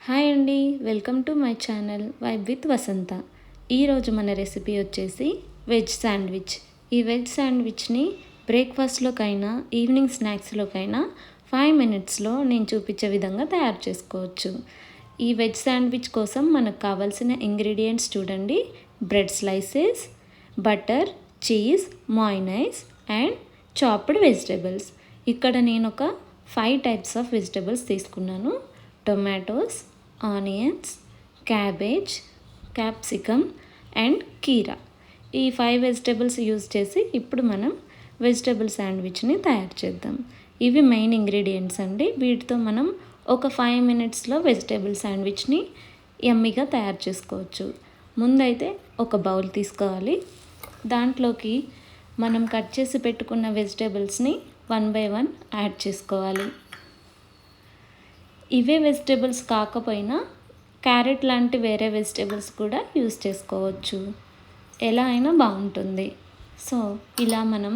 Hi అండి, welcome to my channel vibe with Vasantha. ఈరోజు మన రెసిపీ వచ్చేసి వెజ్ శాండ్విచ్. ఈ వెజ్ శాండ్విచ్ని బ్రేక్ఫాస్ట్లోకైనా ఈవినింగ్ స్నాక్స్లోకైనా 5 మినిట్స్లో నేను చూపించే విధంగా తయారు చేసుకోవచ్చు. ఈ వెజ్ శాండ్విచ్ కోసం మనకు కావాల్సిన ఇంగ్రీడియంట్స్ చూడండి. Bread slices, butter, cheese, mayonnaise and chopped vegetables. ఇక్కడ నేను ఒక 5 టైప్స్ ఆఫ్ వెజిటేబుల్స్ తీసుకున్నాను. Tomatoes, onions, cabbage, capsicum and కీరా. ఈ 5 వెజిటేబుల్స్ యూజ్ చేసి ఇప్పుడు మనం వెజిటేబుల్ శాండ్విచ్ని తయారు చేద్దాం. ఇవి మెయిన్ ఇంగ్రీడియంట్స్ అండి. వీటితో మనం ఒక 5 మినిట్స్లో వెజిటేబుల్ శాండ్విచ్ని యమ్మీగా తయారు చేసుకోవచ్చు. ముందైతే ఒక బౌల్ తీసుకోవాలి. దాంట్లోకి మనం కట్ చేసి పెట్టుకున్న వెజిటేబుల్స్ని 1 బై 1 యాడ్ చేసుకోవాలి. ఇవే వెజిటేబుల్స్ కాకపోయినా క్యారెట్ లాంటి వేరే వెజిటేబుల్స్ కూడా యూస్ చేసుకోవచ్చు. ఎలా అయినా బాగుంటుంది. సో ఇలా మనం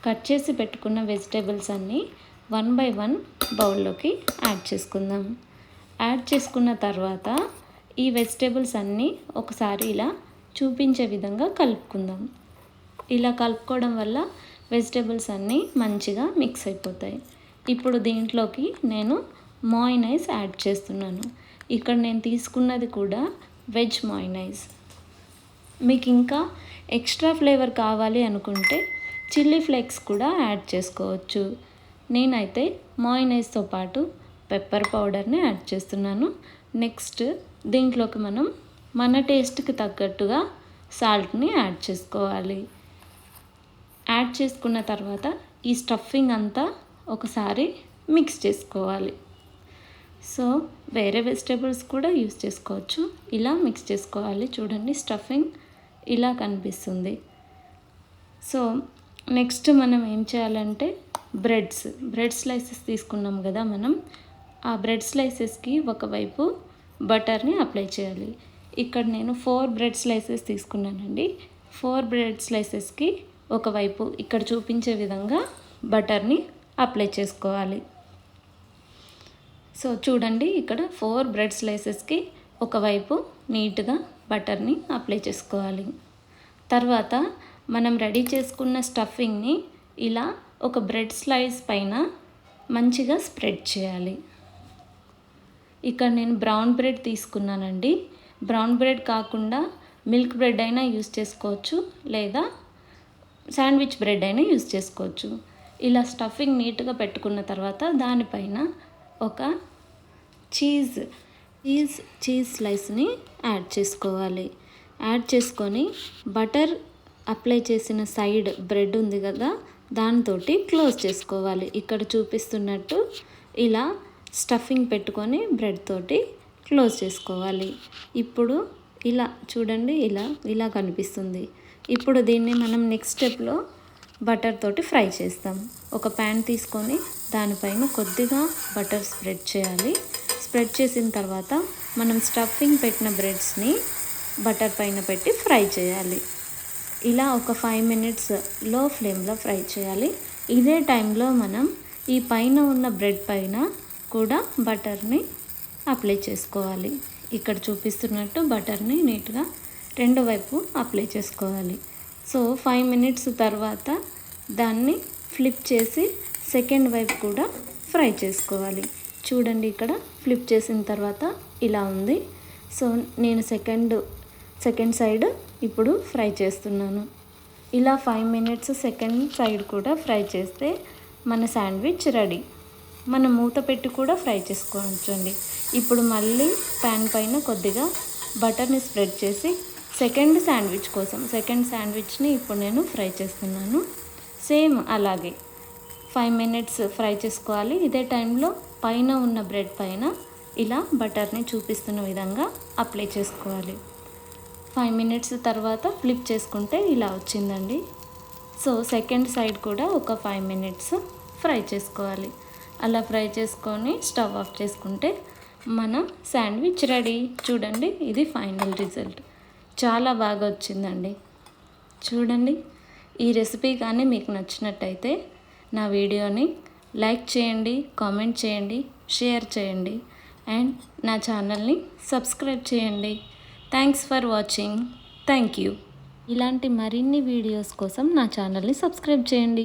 కట్ చేసి పెట్టుకున్న వెజిటేబుల్స్ అన్నీ 1 బై 1 బౌల్లోకి యాడ్ చేసుకుందాం. యాడ్ చేసుకున్న తర్వాత ఈ వెజిటేబుల్స్ అన్నీ ఒకసారి ఇలా చూపించే విధంగా కలుపుకుందాం. ఇలా కలుపుకోవడం వల్ల వెజిటేబుల్స్ అన్నీ మంచిగా మిక్స్ అయిపోతాయి. ఇప్పుడు దీంట్లోకి నేను మయోనైస్ యాడ్ చేస్తున్నాను. ఇక్కడ నేను తీసుకున్నది కూడా వెజ్ మయోనైస్. మీకు ఇంకా ఎక్స్ట్రా ఫ్లేవర్ కావాలి అనుకుంటే చిల్లీ ఫ్లేక్స్ కూడా యాడ్ చేసుకోవచ్చు. నేనైతే మయోనైస్తో పాటు పెప్పర్ పౌడర్ని యాడ్ చేస్తున్నాను. నెక్స్ట్ దీంట్లోకి మనం మన టేస్ట్కి తగ్గట్టుగా సాల్ట్ని యాడ్ చేసుకోవాలి. యాడ్ చేసుకున్న తర్వాత ఈ స్టఫింగ్ అంతా ఒకసారి మిక్స్ చేసుకోవాలి. సో వేరే వెజిటేబుల్స్ కూడా యూస్ చేసుకోవచ్చు. ఇలా మిక్స్ చేసుకోవాలి. చూడండి, స్టఫింగ్ ఇలా కనిపిస్తుంది. సో నెక్స్ట్ మనం ఏం చేయాలంటే బ్రెడ్ స్లైసెస్ తీసుకున్నాం కదా మనం. ఆ బ్రెడ్ స్లైసెస్కి ఒకవైపు బటర్ని అప్లై చేయాలి. ఇక్కడ నేను 4 బ్రెడ్ స్లైసెస్ తీసుకున్నానండి. 4 బ్రెడ్ స్లైసెస్కి ఒకవైపు ఇక్కడ చూపించే విధంగా బటర్ని అప్లై చేసుకోవాలి. సో చూడండి, ఇక్కడ 4 బ్రెడ్ స్లైసెస్కి ఒకవైపు నీట్గా బటర్ని అప్లై చేసుకోవాలి. తర్వాత మనం రెడీ చేసుకున్న స్టఫింగ్ని ఇలా ఒక బ్రెడ్ స్లైస్ పైన మంచిగా స్ప్రెడ్ చేయాలి. ఇక్కడ నేను బ్రౌన్ బ్రెడ్ తీసుకున్నానండి. బ్రౌన్ బ్రెడ్ కాకుండా మిల్క్ బ్రెడ్ అయినా యూస్ చేసుకోవచ్చు, లేదా శాండ్విచ్ బ్రెడ్ అయినా యూస్ చేసుకోవచ్చు. ఇలా స్టఫింగ్ నీట్గా పెట్టుకున్న తర్వాత దానిపైన ఒక చీజ్ స్లైస్ని యాడ్ చేసుకోవాలి. యాడ్ చేసుకొని బటర్ అప్లై చేసిన సైడ్ బ్రెడ్ ఉంది కదా, దాంతో క్లోజ్ చేసుకోవాలి. ఇక్కడ చూపిస్తున్నట్టు ఇలా స్టఫింగ్ పెట్టుకొని బ్రెడ్ తోటి క్లోజ్ చేసుకోవాలి. ఇప్పుడు ఇలా చూడండి, ఇలా కనిపిస్తుంది. ఇప్పుడు దీన్ని మనం నెక్స్ట్ స్టెప్లో బటర్ తోటి ఫ్రై చేస్తాం. ఒక ప్యాన్ తీసుకొని దానిపైన కొద్దిగా బటర్ స్ప్రెడ్ చేయాలి. స్ప్రెడ్ చేసిన తర్వాత మనం స్టఫింగ్ పెట్టిన బ్రెడ్స్ని బటర్ పైన పెట్టి ఫ్రై చేయాలి. ఇలా ఒక 5 మినిట్స్ లో ఫ్లేమ్లో ఫ్రై చేయాలి. ఇదే టైంలో మనం ఈ పైన ఉన్న బ్రెడ్ పైన కూడా బటర్ని అప్లై చేసుకోవాలి. ఇక్కడ చూపిస్తున్నట్టు బటర్ని నీట్గా 2 వైపు అప్లై చేసుకోవాలి. సో 5 మినిట్స్ తర్వాత దాన్ని ఫ్లిప్ చేసి సెకండ్ వైపు కూడా ఫ్రై చేసుకోవాలి. చూడండి, ఇక్కడ ఫ్లిప్ చేసిన తర్వాత ఇలా ఉంది. సో నేను సెకండ్ సైడ్ ఇప్పుడు ఫ్రై చేస్తున్నాను. ఇలా 5 మినిట్స్ సెకండ్ సైడ్ కూడా ఫ్రై చేస్తే మన శాండ్విచ్ రెడీ. మనం మూత పెట్టి కూడా ఫ్రై చేసుకోవచ్చండి. ఇప్పుడు మళ్ళీ ప్యాన్ పైన కొద్దిగా బటర్ని స్ప్రెడ్ చేసి సెకండ్ శాండ్విచ్ని ఇప్పుడు నేను ఫ్రై చేస్తున్నాను. సేమ్ అలాగే 5 మినిట్స్ ఫ్రై చేసుకోవాలి. ఇదే టైంలో పైన ఉన్న బ్రెడ్ పైన ఇలా బటర్ని చూపిస్తున్న విధంగా అప్లై చేసుకోవాలి. 5 మినిట్స్ తర్వాత ఫ్లిప్ చేసుకుంటే ఇలా వచ్చిందండి. సో సెకండ్ సైడ్ కూడా ఒక 5 మినిట్స్ ఫ్రై చేసుకోవాలి. అలా ఫ్రై చేసుకొని స్టవ్ ఆఫ్ చేసుకుంటే మన శాండ్విచ్ రెడీ. చూడండి, ఇది ఫైనల్ రిజల్ట్. చాలా బాగా వచ్చిందండి. చూడండి, ఈ రెసిపీ కానీ మీకు నచ్చినట్టయితే నా వీడియోని లైక్ చేయండి, కామెంట్ చేయండి, షేర్ చేయండి. అండ్ నా ఛానల్ని సబ్స్క్రైబ్ చేయండి. Thanks for watching. Thank you. ఇలాంటి మరిన్ని వీడియోస్ కోసం నా ఛానల్ని సబ్స్క్రైబ్ చేయండి.